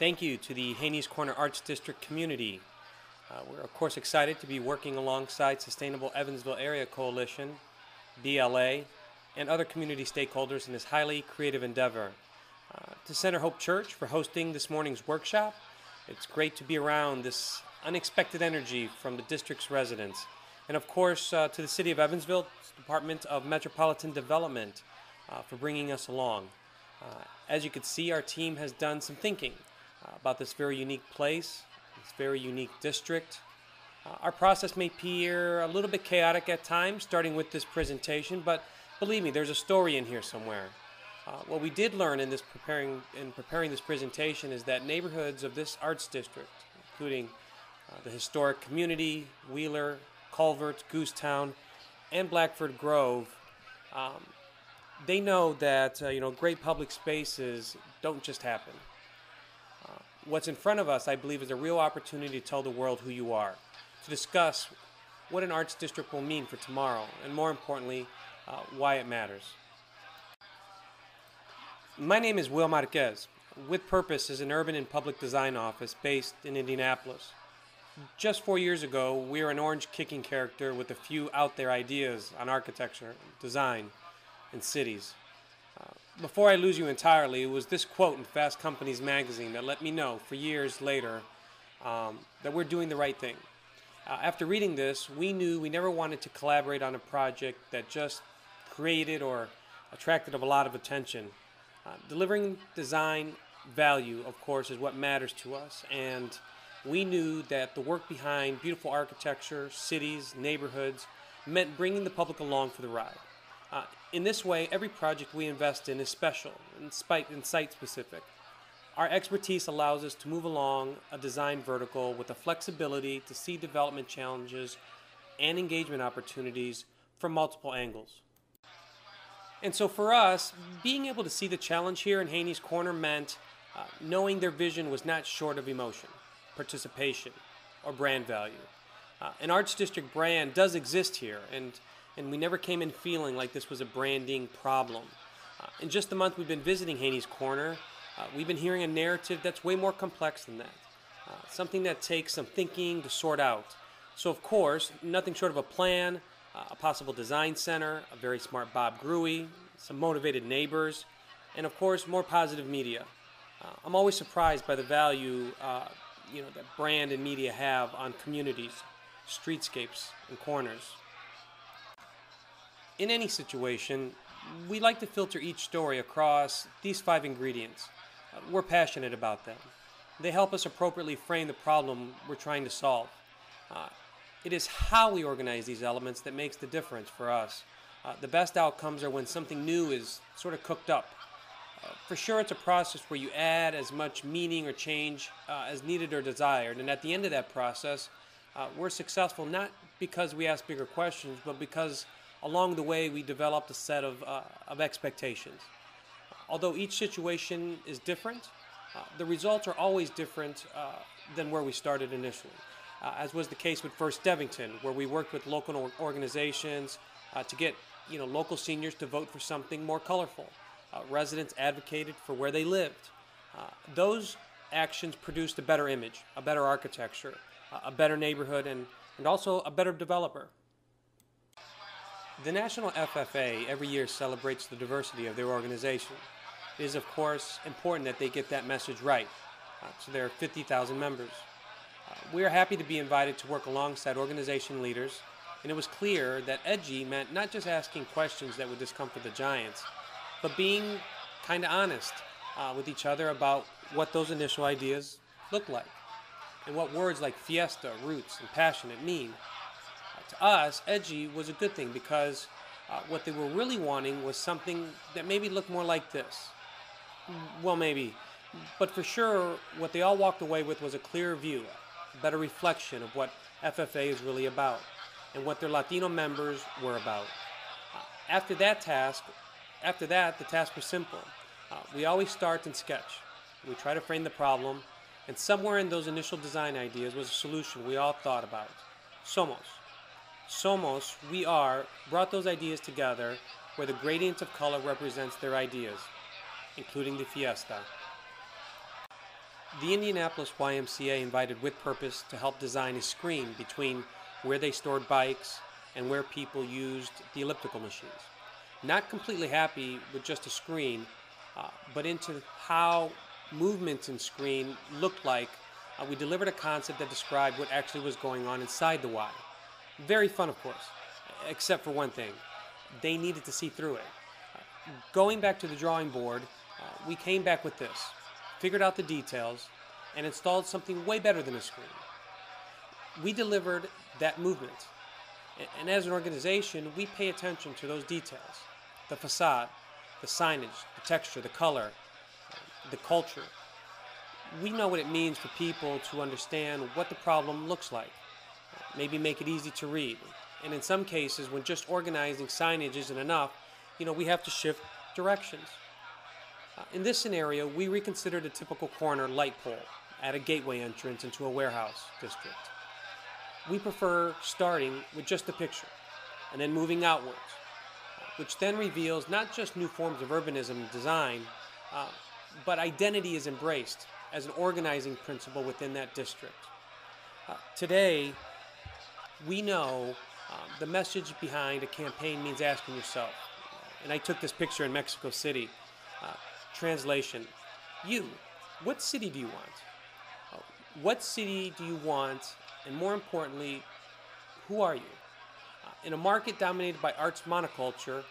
Thank you to the Haney's Corner Arts District community. We're of course excited to be working alongside Sustainable Evansville Area Coalition, BLA, and other community stakeholders in this highly creative endeavor. To Center Hope Church for hosting this morning's workshop. It's great to be around this unexpected energy from the district's residents. And of course to the City of Evansville Department of Metropolitan Development for bringing us along. As you can see, our team has done some thinking about this very unique place, this very unique district. Our process may appear a little bit chaotic at times, starting with this presentation, but believe me, there's a story in here somewhere. What we did learn in preparing this presentation is that neighborhoods of this arts district, including the historic community, Wheeler, Culvert, Goosetown, and Blackford Grove, they know that great public spaces don't just happen. What's in front of us, I believe, is a real opportunity to tell the world who you are, to discuss what an arts district will mean for tomorrow, and more importantly, why it matters. My name is Will Marquez. With Purpose is an urban and public design office based in Indianapolis. Just 4 years ago, we were an orange-kicking character with a few out-there ideas on architecture, design, and cities. Before I lose you entirely, it was this quote in Fast Company's magazine that let me know for years later that we're doing the right thing. After reading this, we knew we never wanted to collaborate on a project that just created or attracted a lot of attention. Delivering design value, of course, is what matters to us, and we knew that the work behind beautiful architecture, cities, neighborhoods, meant bringing the public along for the ride. In this way, every project we invest in is special and site-specific. Our expertise allows us to move along a design vertical with the flexibility to see development challenges and engagement opportunities from multiple angles. And so for us, being able to see the challenge here in Haney's Corner meant knowing their vision was not short of emotion, participation, or brand value. An Arts District brand does exist here, and we never came in feeling like this was a branding problem. In just the month we've been visiting Haney's Corner, we've been hearing a narrative that's way more complex than that. Something that takes some thinking to sort out. So of course, nothing short of a plan, a possible design center, a very smart Bob Gruey, some motivated neighbors, and of course more positive media. I'm always surprised by the value that brand and media have on communities, streetscapes, and corners. In any situation, we like to filter each story across these 5 ingredients. We're passionate about them. They help us appropriately frame the problem we're trying to solve. It is how we organize these elements that makes the difference for us. The best outcomes are when something new is sort of cooked up. For sure, it's a process where you add as much meaning or change as needed or desired, and at the end of that process, we're successful not because we ask bigger questions, but because along the way we developed a set of expectations. Although each situation is different, the results are always different than where we started initially. As was the case with First Devington, where we worked with local organizations to get local seniors to vote for something more colorful. Residents advocated for where they lived. Those actions produced a better image, a better architecture, a better neighborhood, and also a better developer. The National FFA every year celebrates the diversity of their organization. It is, of course, important that they get that message right. So there are 50,000 members. We are happy to be invited to work alongside organization leaders, and it was clear that edgy meant not just asking questions that would discomfort the giants, but being kind of honest with each other about what those initial ideas look like, and what words like fiesta, roots, and passionate mean. To us, edgy was a good thing because what they were really wanting was something that maybe looked more like this. Well, maybe. But for sure, what they all walked away with was a clearer view, a better reflection of what FFA is really about and what their Latino members were about. After that, the task was simple. We always start and sketch. We try to frame the problem, and somewhere in those initial design ideas was a solution we all thought about. Somos, we are, brought those ideas together where the gradient of color represents their ideas, including the fiesta. The Indianapolis YMCA invited With Purpose to help design a screen between where they stored bikes and where people used the elliptical machines. Not completely happy with just a screen, but into how movements in screen looked like. We delivered a concept that described what actually was going on inside the Y. Very fun, of course, except for one thing. They needed to see through it. Going back to the drawing board, we came back with this, figured out the details, and installed something way better than a screen. We delivered that movement. And as an organization, we pay attention to those details. The facade, the signage, the texture, the color, the culture. We know what it means for people to understand what the problem looks like. Maybe make it easy to read. And in some cases, when just organizing signage isn't enough, we have to shift directions. In this scenario, we reconsidered a typical corner light pole at a gateway entrance into a warehouse district. We prefer starting with just the picture and then moving outwards, which then reveals not just new forms of urbanism and design, but identity is embraced as an organizing principle within that district. Today, we know the message behind a campaign means asking yourself, and I took this picture in Mexico City. Translation, what city do you want? What city do you want? And more importantly, who are you? In a market dominated by arts monoculture,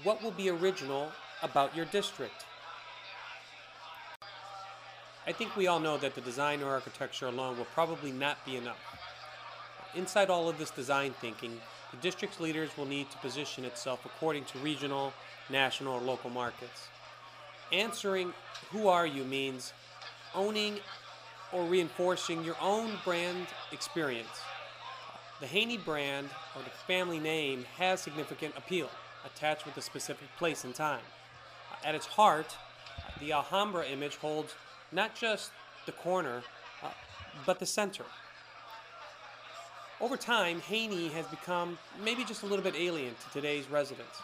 what will be original about your district? I think we all know that the design or architecture alone will probably not be enough. Inside all of this design thinking, the district's leaders will need to position itself according to regional, national, or local markets. Answering who are you means owning or reinforcing your own brand experience. The Haney brand, or the family name, has significant appeal, attached with a specific place and time. At its heart, the Alhambra image holds not just the corner, but the center. Over time, Haney has become maybe just a little bit alien to today's residents,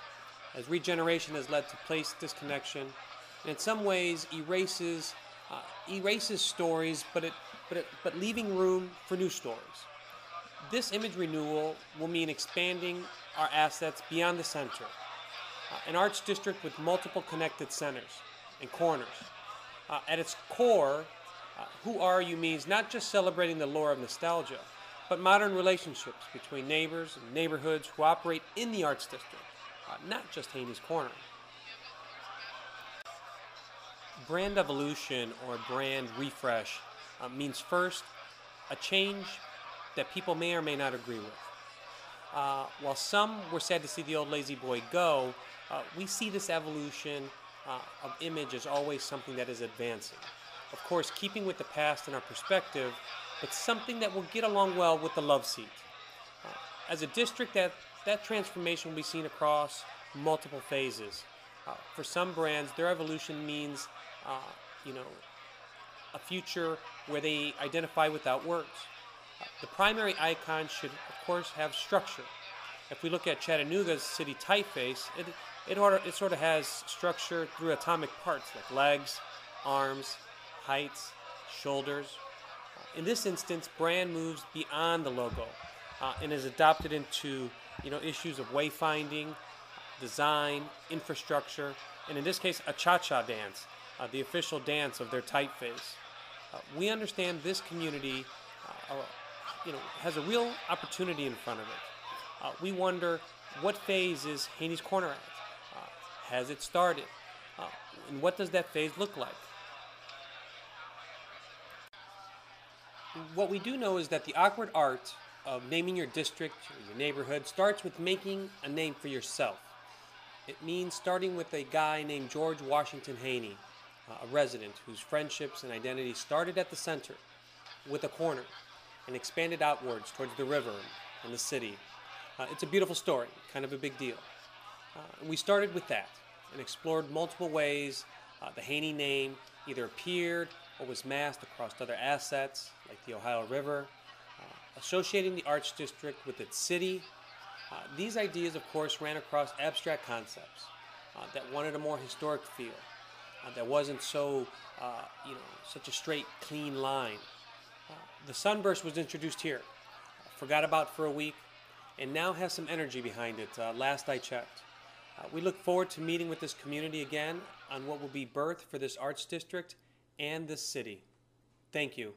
as regeneration has led to place disconnection, and in some ways erases stories, but leaving room for new stories. This image renewal will mean expanding our assets beyond the center, an arts district with multiple connected centers and corners. At its core, who are you means not just celebrating the lore of nostalgia, but modern relationships between neighbors and neighborhoods who operate in the arts district, not just Haney's Corner. Brand evolution or brand refresh means first a change that people may or may not agree with. While some were sad to see the old lazy boy go, we see this evolution of image as always something that is advancing. Of course, keeping with the past and our perspective, but something that will get along well with the love seat. As a district, that transformation will be seen across multiple phases. For some brands, their evolution means a future where they identify without words. The primary icon should, of course, have structure. If we look at Chattanooga's city typeface, it sort of has structure through atomic parts like legs, arms, heights, shoulders. In this instance, brand moves beyond the logo and is adopted into issues of wayfinding, design, infrastructure, and in this case, a cha-cha dance, the official dance of their typeface. We understand this community has a real opportunity in front of it. We wonder, what phase is Haney's Corner at? Has it started? And what does that phase look like? What we do know is that the awkward art of naming your district or your neighborhood starts with making a name for yourself. It means starting with a guy named George Washington Haney, a resident whose friendships and identity started at the center with a corner and expanded outwards towards the river and the city. It's a beautiful story, kind of a big deal. We started with that and explored multiple ways the Haney name either appeared or was masked across other assets like the Ohio River, associating the Arts District with its city. These ideas, of course, ran across abstract concepts that wanted a more historic feel. that wasn't so, such a straight, clean line. The Sunburst was introduced here, forgot about for a week, and now has some energy behind it, last I checked. We look forward to meeting with this community again on what will be birth for this arts district and this city. Thank you.